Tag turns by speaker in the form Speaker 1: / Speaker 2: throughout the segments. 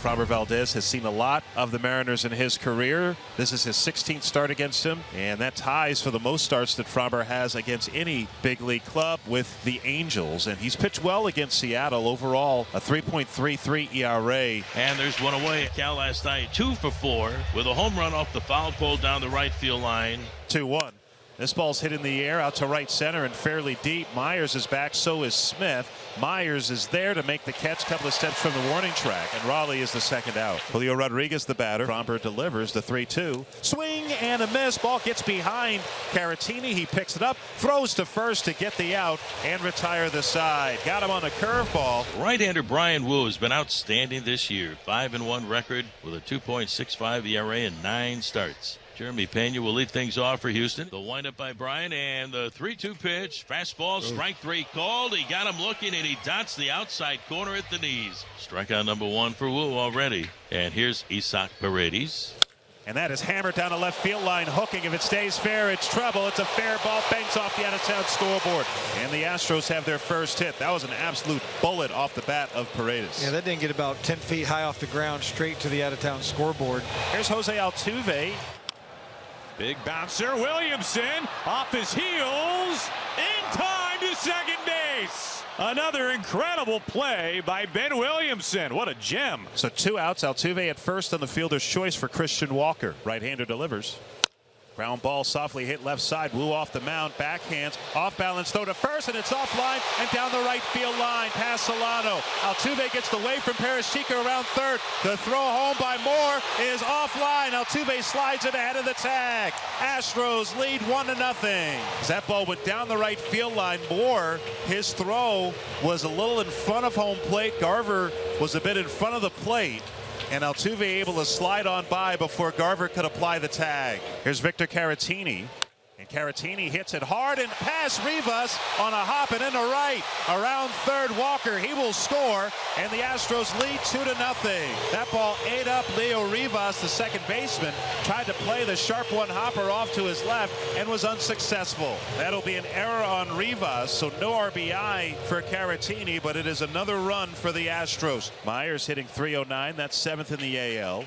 Speaker 1: Framber Valdez has seen a lot of the Mariners in his career. This is his 16th start against him, and that ties for the most starts that Framber has against any big league club with the Angels. And he's pitched well against Seattle. Overall, a 3.33 ERA.
Speaker 2: And there's one away. Cal last night 2 for 4 with a home run off the foul pole down the right field line.
Speaker 1: 2-1. This ball's hit in the air out to right center and fairly deep. Myers is back, so is Smith. Myers is there to make the catch, couple of steps from the warning track, and Raleigh is the second out. Julio Rodriguez the batter. Framber delivers the 3-2. Swing and a miss. Ball gets behind Caratini. He picks it up, throws to first to get the out and retire the side. Got him on a curveball.
Speaker 2: Right-hander Brian Wu has been outstanding this year. 5-1 record with a 2.65 ERA in 9 starts. Jeremy Pena will lead things off for Houston. The windup by Bryan and the 3-2 pitch. Fastball, strike 3 called. He got him looking and he dots the outside corner at the knees. Strikeout number 1 for Wu already. And here's Isaac Paredes.
Speaker 1: And that is hammered down the left field line, hooking. If it stays fair, it's trouble. It's a fair ball, banks off the out-of-town scoreboard. And the Astros have their first hit. That was an absolute bullet off the bat of Paredes.
Speaker 3: Yeah, that didn't get about 10 feet high off the ground, straight to the out-of-town scoreboard.
Speaker 1: Here's Jose Altuve.
Speaker 4: Big bouncer, Williamson, off his heels, in time to second base. Another incredible play by Ben Williamson. What a gem.
Speaker 1: So 2 outs. Altuve at first on the fielder's choice for Christian Walker. Right-hander delivers. Ground ball softly hit left side. Wu off the mound. Backhands. Off balance. Throw to first. And it's offline and down the right field line. Past Solano. Altuve gets the way from Parashika around third. The throw home by Moore is offline. Altuve slides it ahead of the tag. Astros lead 1-0. As that ball went down the right field line, Moore, his throw was a little in front of home plate. Garver was a bit in front of the plate. And Altuve able to slide on by before Garver could apply the tag. Here's Victor Caratini. And Caratini hits it hard and past Rivas on a hop and into right. Around third, Walker. He will score. And the Astros lead 2-0. That ball ate up Leo Rivas, the second baseman. Tried to play the sharp one hopper off to his left and was unsuccessful. That'll be an error on Rivas, so no RBI for Caratini, but it is another run for the Astros. Myers hitting .309. That's 7th in the AL.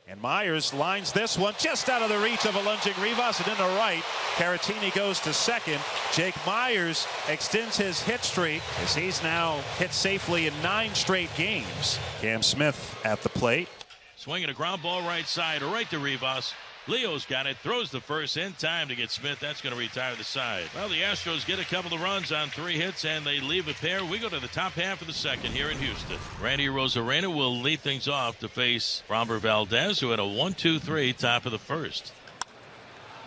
Speaker 1: And Myers lines this one just out of the reach of a lunging Rivas and into right. Caratini goes to second. Jake Myers extends his hit streak as he's now hit safely in 9 straight games. Cam Smith at the plate.
Speaker 2: Swinging a ground ball right side, right to Rivas. Leo's got it, throws the first in time to get Smith. That's going to retire the side. Well, the Astros get a couple of runs on 3 hits, and they leave a pair. We go to the top half of the second here in Houston. Randy Arozarena will lead things off to face Framber Valdez, who had a 1-2-3 top of the first.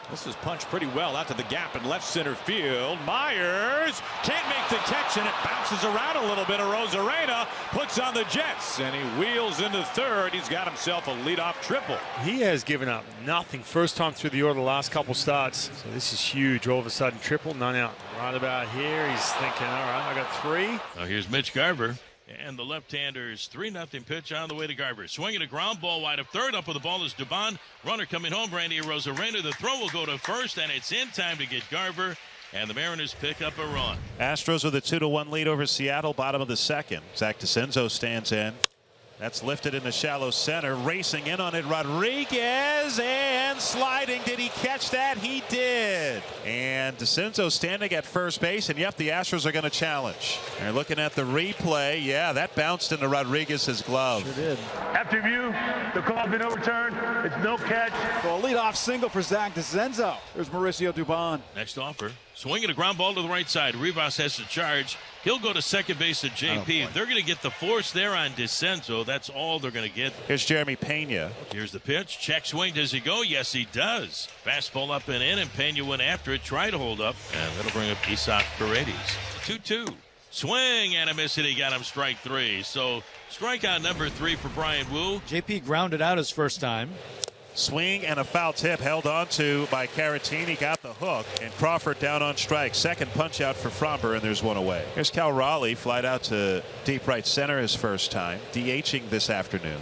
Speaker 4: This is punched pretty well out to the gap in left center field. Myers can't make the catch, and it bounces around a little bit. Arozarena puts on the Jets, and he wheels into third. He's got himself a leadoff triple.
Speaker 5: He has given up nothing. First time through the order the last couple starts. So this is huge. All of a sudden, triple, none out. Right about here, he's thinking, all right, I got 3.
Speaker 2: Now here's Mitch Garver. And the left-hander's 3-0 pitch on the way to Garver. Swinging a ground ball wide of third. Up with the ball is Dubon. Runner coming home, Randy Arozarena. The throw will go to first, and it's in time to get Garver. And the Mariners pick up a run.
Speaker 1: Astros with a 2-1 lead over Seattle, bottom of the second. Zach DeCenzo stands in. That's lifted in the shallow center. Racing in on it, Rodriguez, and sliding. Did he catch that? He did. And DeCenzo standing at first base, and yep, the Astros are going to challenge. They're looking at the replay. Yeah, that bounced into Rodriguez's glove.
Speaker 3: Sure did.
Speaker 6: After review, the call has been overturned. It's no catch.
Speaker 3: Well, a leadoff single for Zach DeCenzo. There's Mauricio Dubon.
Speaker 2: Next offer. Swinging a ground ball to the right side. Rivas has to charge. He'll go to second base at JP. They're going to get the force there on DeCenzo. That's all they're going to get.
Speaker 1: Here's Jeremy Pena.
Speaker 2: Here's the pitch. Check swing. Does he go? Yes, he does. Fastball up and in, and Pena went after it. Tried to hold up, and that'll bring up Isaac Paredes. 2-2. Swing and a miss, and he got him strike 3. So strikeout number 3 for Brian Wu.
Speaker 3: JP grounded out his first time.
Speaker 1: Swing and a foul tip held on to by Caratini. Got the hook, and Crawford down on strike. Second punch out for Framber, and there's one away. Here's Cal Raleigh, flied out to deep right center his first time, DHing this afternoon.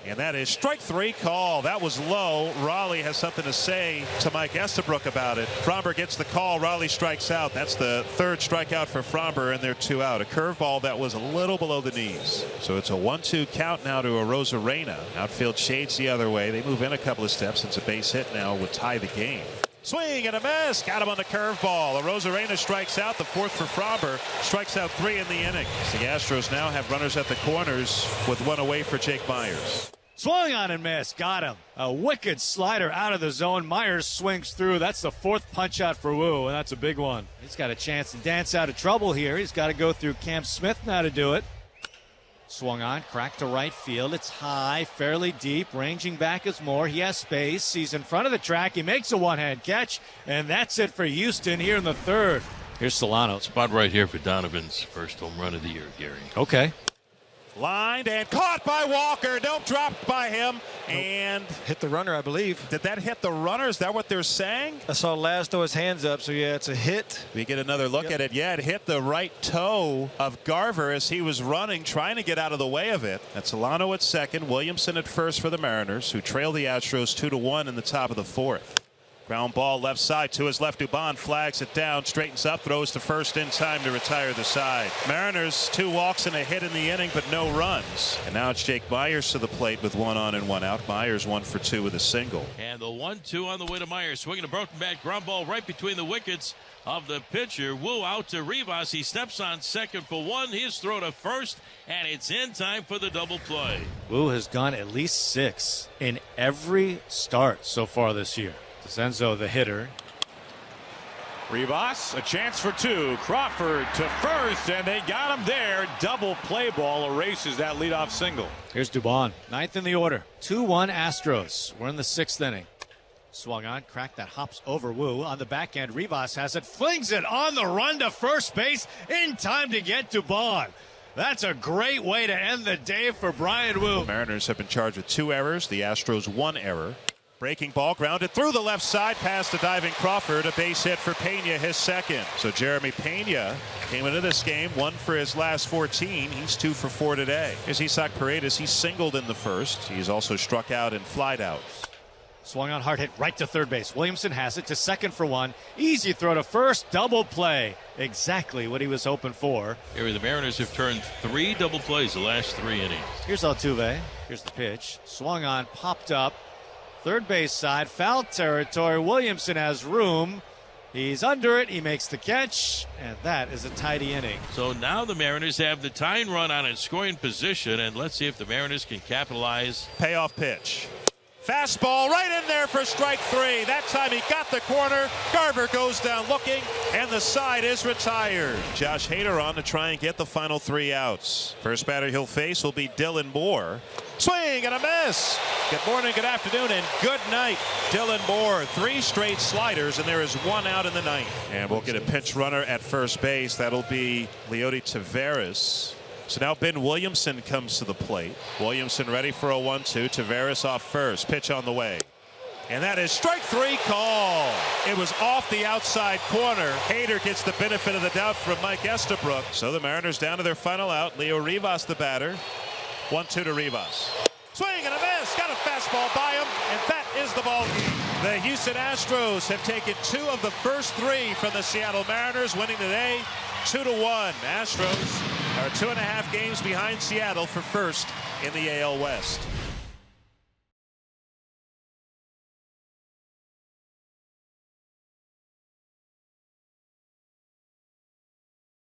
Speaker 1: And that is strike 3 call. That was low. Raleigh has something to say to Mike Estabrook about it. Fromber gets the call. Raleigh strikes out. That's the 3rd strikeout for Fromber, and they're 2 out. A curveball that was a little below the knees. So it's a 1-2 count now to Arozarena. Outfield shades the other way. They move in a couple of steps. It's a base hit now would tie the game. Swing and a miss. Got him on the curveball. Arozarena strikes out. The 4th for Fromber. Strikes out 3 in the inning. The Astros now have runners at the corners with 1 away for Jake Myers.
Speaker 7: Swung on and missed. Got him. A wicked slider out of the zone. Myers swings through. That's the 4th punch out for Wu, and that's a big one. He's got a chance to dance out of trouble here. He's got to go through Cam Smith now to do it. Swung on, cracked to right field. It's high, fairly deep. Ranging back is Moore. He has space. He's in front of the track. He makes a one-hand catch, and that's it for Houston here in the 3rd. Here's Solano.
Speaker 2: Spot right here for Donovan's first home run of the year, Gary.
Speaker 7: Okay.
Speaker 1: Lined and caught by Walker. Nope, dropped by him. And
Speaker 3: Hit the runner, I believe.
Speaker 1: did that hit the runner? Is that what they're saying?
Speaker 3: I saw Laz throw his hands up, so yeah, it's a hit.
Speaker 1: We get another look at it. Yeah, it hit the right toe of Garver as he was running, trying to get out of the way of it. That's Solano at second, Williamson at first for the Mariners, who trail the Astros 2-1 in the top of the 4th. Ground ball left side to his left. Dubon flags it down, straightens up, throws to first in time to retire the side. Mariners 2 walks and a hit in the inning, but no runs. And now it's Jake Myers to the plate with 1 on and 1 out. Myers 1 for 2 with a single.
Speaker 2: And the 1-2 on the way to Myers. Swinging a broken bat ground ball right between the wickets of the pitcher. Wu out to Rivas. He steps on second for 1. His throw to first, and it's in time for the double play.
Speaker 7: Wu has gone at least 6 in every start so far this year. Zenzo, the hitter.
Speaker 4: Rivas, a chance for 2. Crawford to first, and they got him there. Double play ball erases that leadoff single.
Speaker 7: Here's Dubon, 9th in the order. 2-1 Astros. We're in the 6th inning. Swung on, cracked that, hops over Wu. On the back end, Rivas has it, flings it on the run to first base in time to get Dubon. That's a great way to end the day for Brian Wu.
Speaker 1: The Mariners have been charged with 2 errors. The Astros 1 error. Breaking ball grounded through the left side past the diving Crawford. A base hit for Pena, his 2nd. So Jeremy Pena came into this game 1 for his last 14. He's 2 for 4 today. Here's Isaac Paredes. He singled in the 1st. He's also struck out and flied out.
Speaker 7: Swung on, hard hit right to third base. Williamson has it to second for 1. Easy throw to first. Double play. Exactly what he was hoping for.
Speaker 2: Gary, the Mariners have turned 3 double plays the last 3 innings.
Speaker 7: Here's Altuve. Here's the pitch. Swung on, popped up. Third base side, foul territory. Williamson has room. He's under it. He makes the catch, and that is a tidy inning.
Speaker 2: So now the Mariners have the tying run on in scoring position, and let's see if the Mariners can capitalize.
Speaker 1: Payoff pitch. Fastball right in there for strike 3. That time he got the corner. Garver goes down looking, and the side is retired. Josh Hader on to try and get the final 3 outs. First batter he'll face will be Dylan Moore. Swing and a miss. Good morning, good afternoon, and good night. Dylan Moore, 3 straight sliders, and there is 1 out in the 9th. And we'll get a pinch runner at first base. That'll be Leody Taveras. So now Ben Williamson comes to the plate. Williamson ready for a 1-2. Taveras off first. Pitch on the way. And that is strike 3 call. It was off the outside corner. Hader gets the benefit of the doubt from Mike Estabrook. So the Mariners down to their final out. Leo Rivas the batter. 1-2 to Rivas. Swing and a miss. Got a fastball by him. And that is the ball game. The Houston Astros have taken 2 of the first 3 from the Seattle Mariners, winning today 2-1. Astros are 2.5 games behind Seattle for first in the AL West.